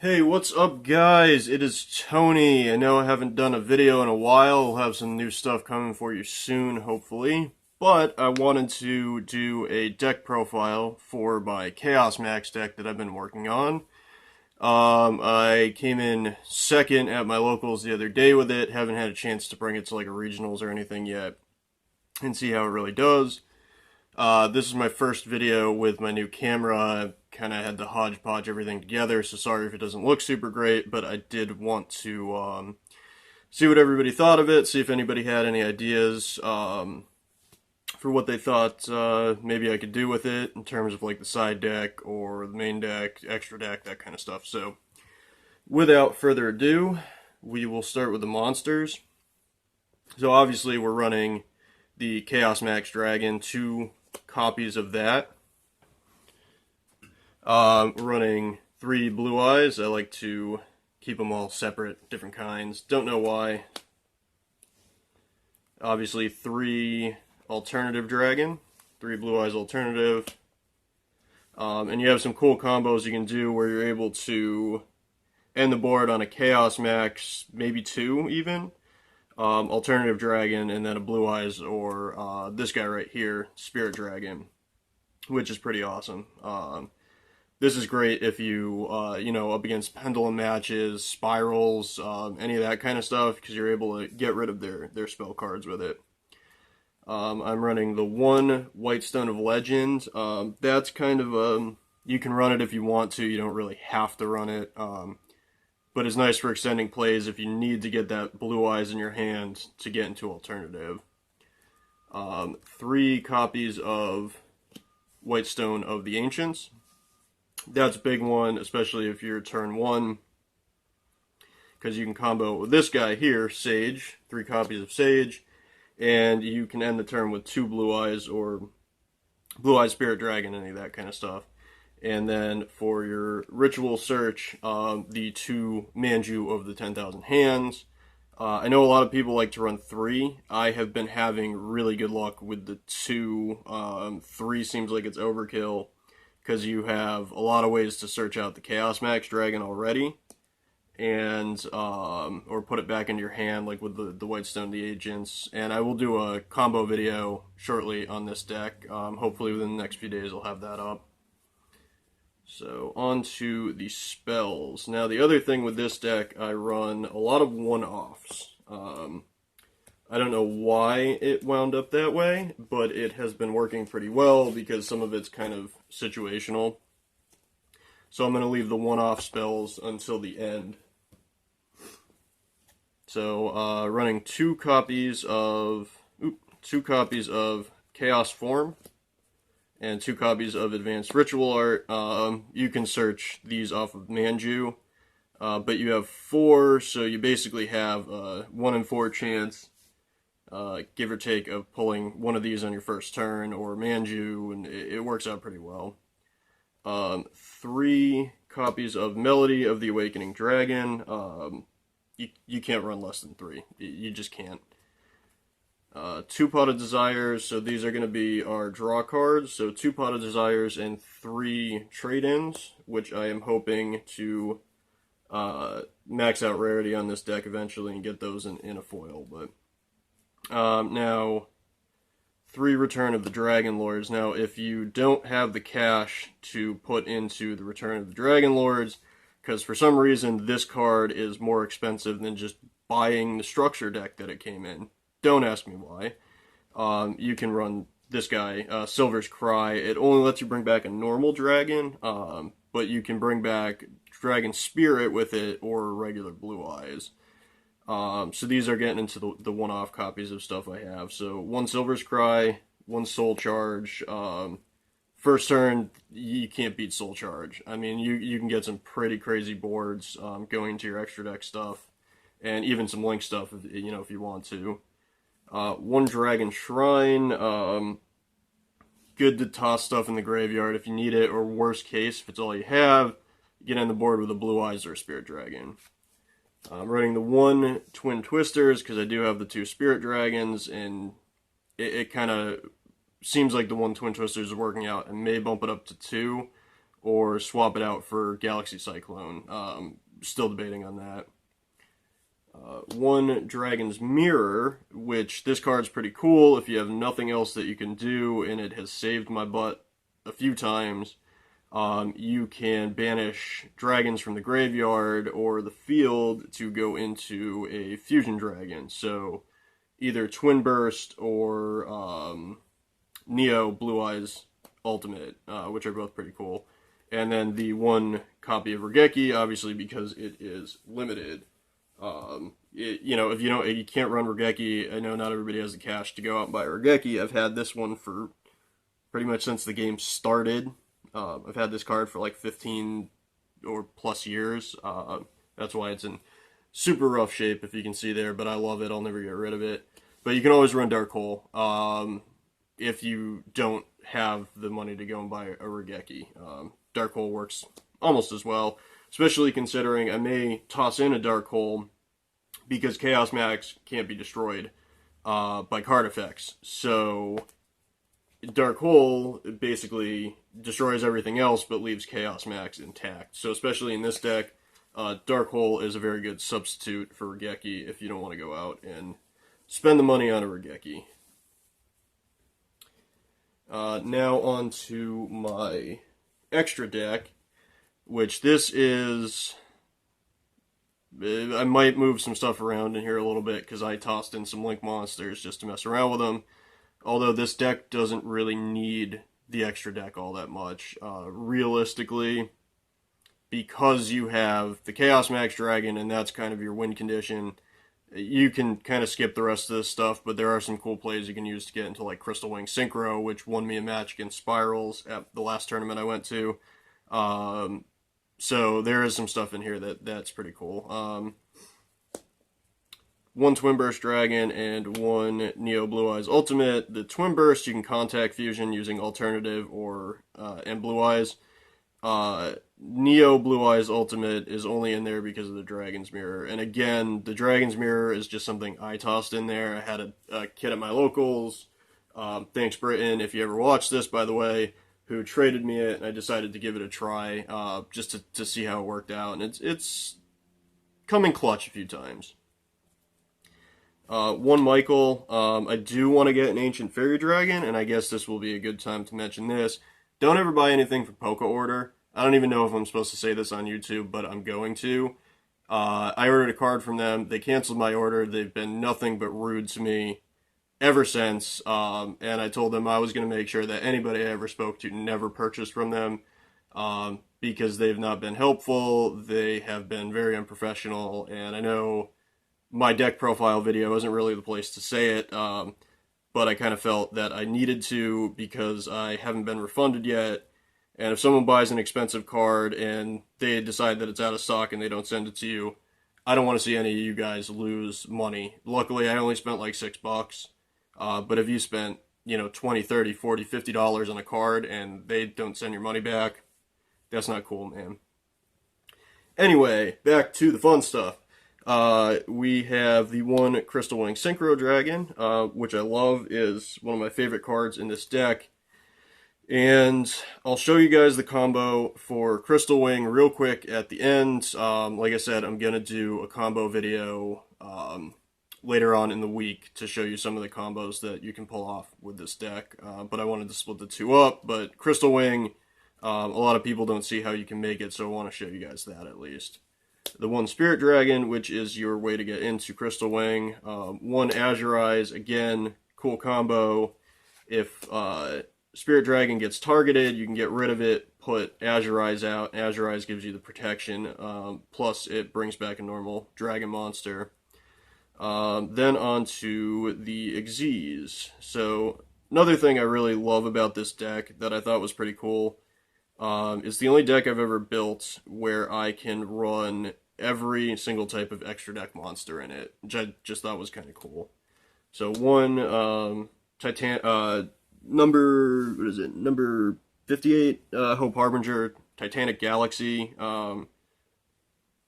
Hey, what's up guys? It is Tony. I know I haven't done a video in a while. We'll have some new stuff coming for you soon, hopefully. But I wanted to do a deck profile for my Chaos Max deck that I've been working on. I came in second at my locals the other day with it. Haven't had a chance to bring it to like a regionals or anything yet and see how it really does. This is my first video with my new camera. I kind of had to hodgepodge everything together, so sorry if it doesn't look super great, but I did want to see what everybody thought of it, see if anybody had any ideas for what they thought maybe I could do with it in terms of like the side deck or the main deck, extra deck, that kind of stuff. So without further ado, we will start with the monsters. So obviously we're running the Chaos Max Dragon, 2 copies of that. We're running 3 blue eyes. I like to keep them all separate, different kinds. Don't know why. Obviously 3 alternative dragon, 3 blue eyes alternative. And you have some cool combos you can do where you're able to end the board on a Chaos Max, maybe 2 even. Alternative dragon, and then a blue eyes or this guy right here, spirit dragon, which is pretty awesome. This is great if you up against pendulum matches, spirals, any of that kind of stuff, because you're able to get rid of their spell cards with it. I'm running the 1 White Stone of Legend. That's kind of you can run it if you want to. You don't really have to run it. But it's nice for extending plays if you need to get that blue eyes in your hand to get into alternative. 3 copies of White Stone of the Ancients. That's a big one, especially if you're turn 1, because you can combo with this guy here, Sage, 3 copies of Sage, and you can end the turn with 2 blue eyes or blue eyes spirit dragon, any of that kind of stuff. And then for your ritual search, the 2 Manju of the 10,000 Hands. I know a lot of people like to run 3. I have been having really good luck with the 2. 3 seems like it's overkill because you have a lot of ways to search out the Chaos Max Dragon already, and or put it back into your hand like with the White Stone, the Agents. And I will do a combo video shortly on this deck. Hopefully within the next few days I'll have that up. So, on to the spells. Now, the other thing with this deck, I run a lot of one-offs. I don't know why it wound up that way, but it has been working pretty well because some of it's kind of situational. So I'm going to leave the one-off spells until the end. So, running 2 copies of Chaos Form and 2 copies of Advanced Ritual Art. You can search these off of Manju, but you have 4, so you basically have a 1 in 4 chance, give or take, of pulling one of these on your first turn, or Manju, and it works out pretty well. 3 copies of Melody of the Awakening Dragon. You can't run less than 3. You just can't. 2 Pot of Desires, so these are going to be our draw cards. So 2 Pot of Desires and 3 trade-ins, which I am hoping to max out rarity on this deck eventually and get those in a foil. But now, 3 Return of the Dragon Lords. Now, if you don't have the cash to put into the Return of the Dragon Lords, because for some reason this card is more expensive than just buying the structure deck that it came in. Don't ask me why. You can run this guy, Silver's Cry. It only lets you bring back a normal dragon, but you can bring back Dragon Spirit with it or regular blue eyes. So these are getting into the one-off copies of stuff I have. So 1 Silver's Cry, 1 Soul Charge. First turn, you can't beat Soul Charge. I mean, you can get some pretty crazy boards going to your extra deck stuff, and even some link stuff if you want to. 1 Dragon Shrine, good to toss stuff in the graveyard if you need it, or worst case, if it's all you have, you get on the board with a Blue Eyes or a Spirit Dragon. I'm running the 1 Twin Twisters, because I do have the 2 Spirit Dragons, and it kind of seems like the 1 Twin Twisters is working out, and may bump it up to 2, or swap it out for Galaxy Cyclone. Still debating on that. One Dragon's Mirror, which this card's pretty cool if you have nothing else that you can do, and it has saved my butt a few times. You can banish dragons from the graveyard or the field to go into a fusion dragon. So either Twin Burst or Neo Blue Eyes Ultimate, which are both pretty cool. And then the one copy of Regeki, obviously because it is limited. If you can't run Regeki, I know not everybody has the cash to go out and buy Regeki. I've had this one for pretty much since the game started. I've had this card for like 15 or plus years. That's why it's in super rough shape, if you can see there, but I love it. I'll never get rid of it. But you can always run Dark Hole if you don't have the money to go and buy a Regeki. Dark Hole works almost as well, especially considering I may toss in a Dark Hole because Chaos Max can't be destroyed by card effects. So Dark Hole basically destroys everything else but leaves Chaos Max intact. So especially in this deck, Dark Hole is a very good substitute for Regeki if you don't want to go out and spend the money on a Regeki. Now on to my extra deck, which this is... I might move some stuff around in here a little bit because I tossed in some Link monsters just to mess around with them. Although this deck doesn't really need the extra deck all that much. Realistically, because you have the Chaos Max Dragon and that's kind of your win condition, you can kind of skip the rest of this stuff, but there are some cool plays you can use to get into like Crystal Wing Synchro, which won me a match against Spyrals at the last tournament I went to. So there is some stuff in here that's pretty cool. One Twin Burst Dragon and one Neo Blue Eyes Ultimate. The Twin Burst you can contact fusion using Alternative or and Blue Eyes. Neo Blue Eyes Ultimate is only in there because of the Dragon's Mirror. And again, the Dragon's Mirror is just something I tossed in there. I had a kid at my locals. Thanks, Britain, if you ever watch this, by the way, who traded me it, and I decided to give it a try just to see how it worked out. And it's come in clutch a few times. One Michael, I do want to get an Ancient Fairy Dragon, and I guess this will be a good time to mention this. Don't ever buy anything from Poké Order. I don't even know if I'm supposed to say this on YouTube, but I'm going to. I ordered a card from them. They canceled my order. They've been nothing but rude to me ever since. And I told them I was going to make sure that anybody I ever spoke to never purchased from them because they've not been helpful. They have been very unprofessional, and I know my deck profile video isn't really the place to say it, but I kind of felt that I needed to because I haven't been refunded yet. And if someone buys an expensive card and they decide that it's out of stock and they don't send it to you, I don't want to see any of you guys lose money. Luckily, I only spent like $6. But if you spent, $20, $30, $40, $50 on a card and they don't send your money back, that's not cool, man. Anyway, back to the fun stuff. We have the one Crystal Wing Synchro Dragon, which I love, is one of my favorite cards in this deck. And I'll show you guys the combo for Crystal Wing real quick at the end. Like I said, I'm going to do a combo video later on in the week to show you some of the combos that you can pull off with this deck. But I wanted to split the two up. But Crystal Wing, a lot of people don't see how you can make it, so I want to show you guys that at least. The one Spirit Dragon, which is your way to get into Crystal Wing. One Azure Eyes, again, cool combo. If Spirit Dragon gets targeted, you can get rid of it, put Azure Eyes out. Azure Eyes gives you the protection, plus it brings back a normal dragon monster. Then on to the Xyz. So another thing I really love about this deck that I thought was pretty cool is the only deck I've ever built where I can run every single type of extra deck monster in it, which I just thought was kind of cool. So one number 58, Hope Harbinger, Titanic Galaxy.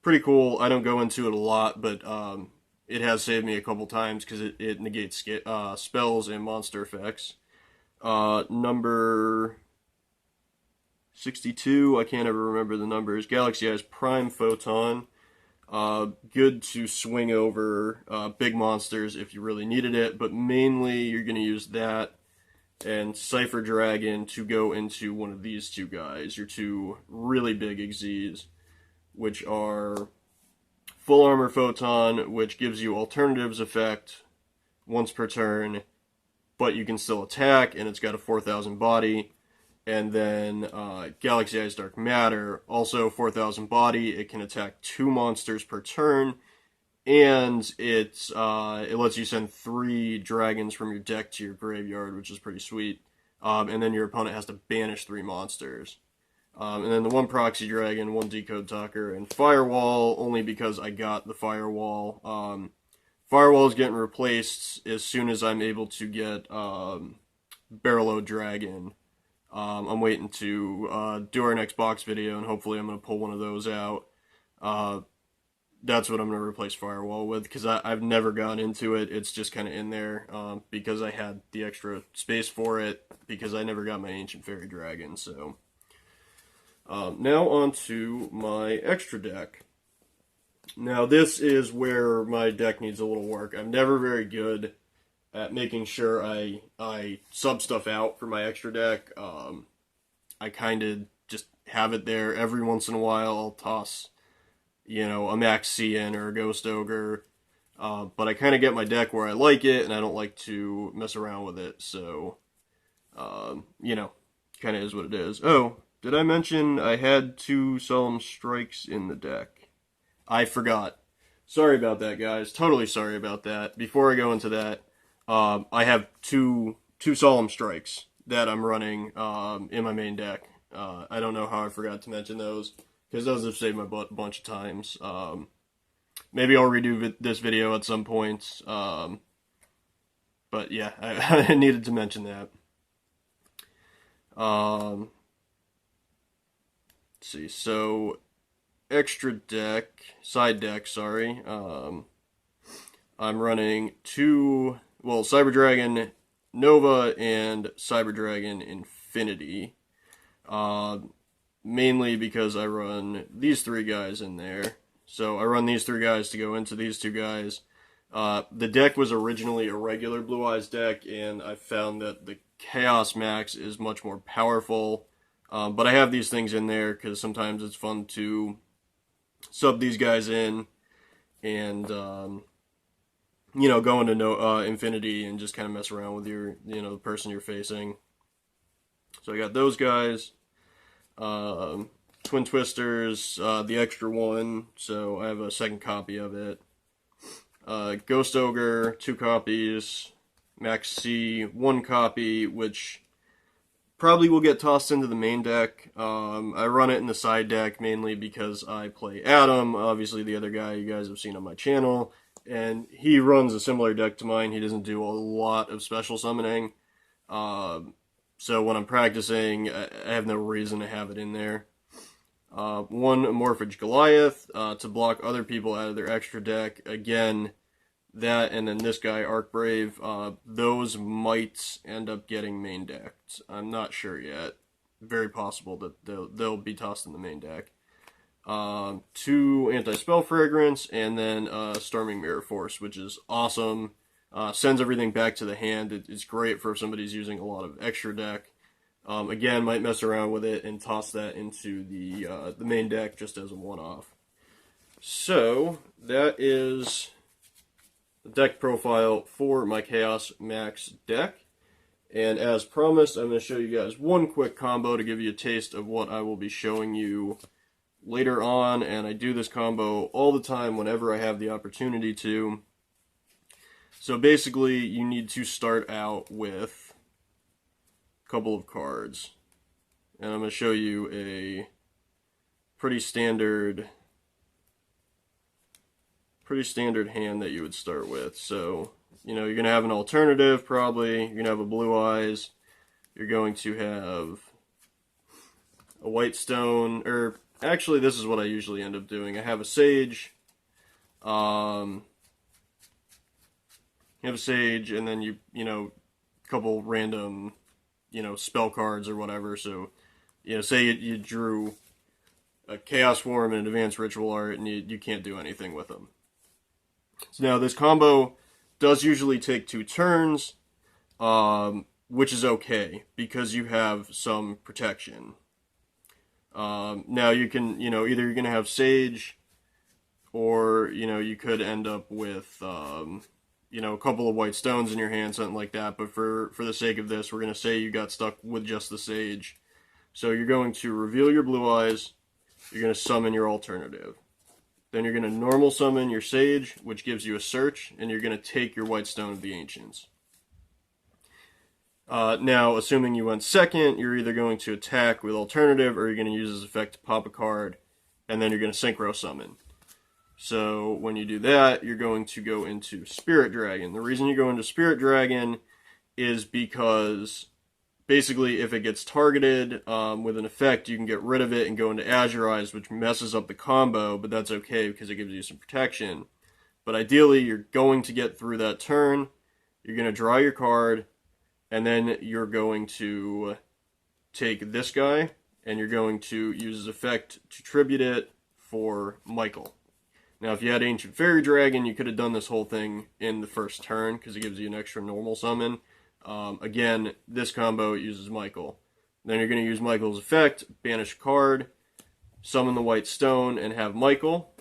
Pretty cool. I don't go into it a lot, but it has saved me a couple times because it negates spells and monster effects. Number 62, I can't ever remember the numbers. Galaxy Eyes Prime Photon. Good to swing over big monsters if you really needed it, but mainly you're going to use that and Cypher Dragon to go into one of these two guys, your two really big Xyzs, which are Full Armor Photon, which gives you Alternatives effect once per turn, but you can still attack, and it's got a 4,000 body. And then Galaxy Eyes Dark Matter, also 4,000 body. It can attack 2 monsters per turn, and it lets you send 3 dragons from your deck to your graveyard, which is pretty sweet. And then your opponent has to banish 3 monsters. And then the 1 Proxy Dragon, 1 Decode Talker, and Firewall, only because I got the Firewall. Firewall is getting replaced as soon as I'm able to get Barrel-O Dragon. I'm waiting to do our next box video, and hopefully I'm going to pull one of those out. That's what I'm going to replace Firewall with, because I've never gone into it. It's just kind of in there because I had the extra space for it, because I never got my Ancient Fairy Dragon. So now on to my extra deck. Now this is where my deck needs a little work. I'm never very good at making sure I sub stuff out for my extra deck. I kind of just have it there. Every once in a while I'll toss, a Max C in or a Ghost Ogre. But I kind of get my deck where I like it, and I don't like to mess around with it. So, kind of is what it is. Oh, did I mention I had 2 Solemn Strikes in the deck? I forgot. Sorry about that, guys. Totally sorry about that. Before I go into that, I have two Solemn Strikes that I'm running in my main deck. I don't know how I forgot to mention those, because those have saved my butt a bunch of times. Maybe I'll redo this video at some point. But yeah, I needed to mention that. Let's see, so extra deck, side deck, sorry. I'm running 2... Well, Cyber Dragon Nova and Cyber Dragon Infinity. Mainly because I run these 3 guys in there. So I run these 3 guys to go into these 2 guys. The deck was originally a regular Blue Eyes deck, and I found that the Chaos Max is much more powerful. But I have these things in there because sometimes it's fun to sub these guys in and go into Infinity and just kind of mess around with your, the person you're facing. So I got those guys. Twin Twisters, the extra one, so I have a second copy of it. Ghost Ogre, 2 copies. Max C, 1 copy, which probably will get tossed into the main deck. I run it in the side deck mainly because I play Adam, obviously the other guy you guys have seen on my channel. And he runs a similar deck to mine. He doesn't do a lot of special summoning. So when I'm practicing, I have no reason to have it in there. 1 Amorphage Goliath to block other people out of their extra deck. Again, that and then this guy, Arcbrave, those might end up getting main decked. I'm not sure yet. Very possible that they'll be tossed in the main deck. 2 Anti-Spell Fragrance, and then Storming Mirror Force, which is awesome. Sends everything back to the hand. It's great for if somebody's using a lot of extra deck. Again, might mess around with it and toss that into the main deck just as a one-off. So, that is the deck profile for my Chaos Max deck. And as promised, I'm going to show you guys one quick combo to give you a taste of what I will be showing you later on, and I do this combo all the time whenever I have the opportunity to. So basically, you need to start out with a couple of cards. And I'm going to show you a pretty standard hand that you would start with. So, you're going to have an alternative, probably. You're going to have a Blue Eyes. You're going to have a White Stone, or actually, this is what I usually end up doing. I have a Sage. You have a Sage, and then a couple random, spell cards or whatever. So, You know, say you drew a Chaos Form and an Advanced Ritual Art, and you can't do anything with them. So now this combo does usually take 2 turns, which is okay, because you have some protection. Now you can, you know, either you're going to have Sage, or, you know, you could end up with, you know, a couple of white stones in your hand, something like that. But for the sake of this, we're going to say you got stuck with just the Sage. So you're going to reveal your Blue Eyes, you're going to summon your alternative. Then you're going to normal summon your Sage, which gives you a search, and you're going to take your White Stone of the Ancients. Now, assuming you went second, you're either going to attack with alternative, or you're going to use this effect to pop a card, and then you're going to synchro summon. So when you do that, you're going to go into Spirit Dragon. The reason you go into Spirit Dragon is because basically if it gets targeted with an effect, you can get rid of it and go into Azurize, which messes up the combo, but that's okay because it gives you some protection. But ideally, you're going to get through that turn, you're going to draw your card, and then you're going to take this guy, and you're going to use his effect to tribute it for Michael. Now, if you had Ancient Fairy Dragon, you could have done this whole thing in the first turn, because it gives you an extra normal summon. Again, this combo uses Michael. Then you're going to use Michael's effect, banish a card, summon the White Stone, and have Michael.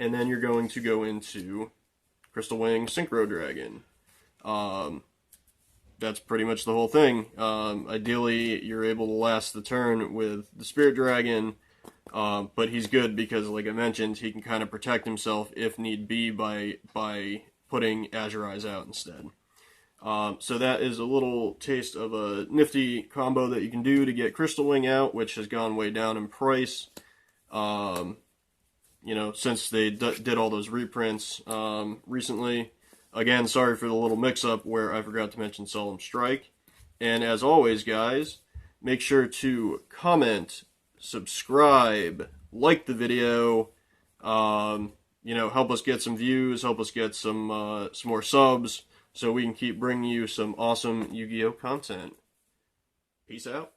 And then you're going to go into Crystal Wing Synchro Dragon. That's pretty much the whole thing. Ideally, you're able to last the turn with the Spirit Dragon, but he's good because, like I mentioned, he can kind of protect himself if need be by putting Azurize out instead. So that is a little taste of a nifty combo that you can do to get Crystal Wing out, which has gone way down in price. You know, since they did all those reprints recently. Again, sorry for the little mix-up where I forgot to mention Solemn Strike. And as always, guys, make sure to comment, subscribe, like the video, you know, help us get some views, help us get some more subs, so we can keep bringing you some awesome Yu-Gi-Oh! Content. Peace out.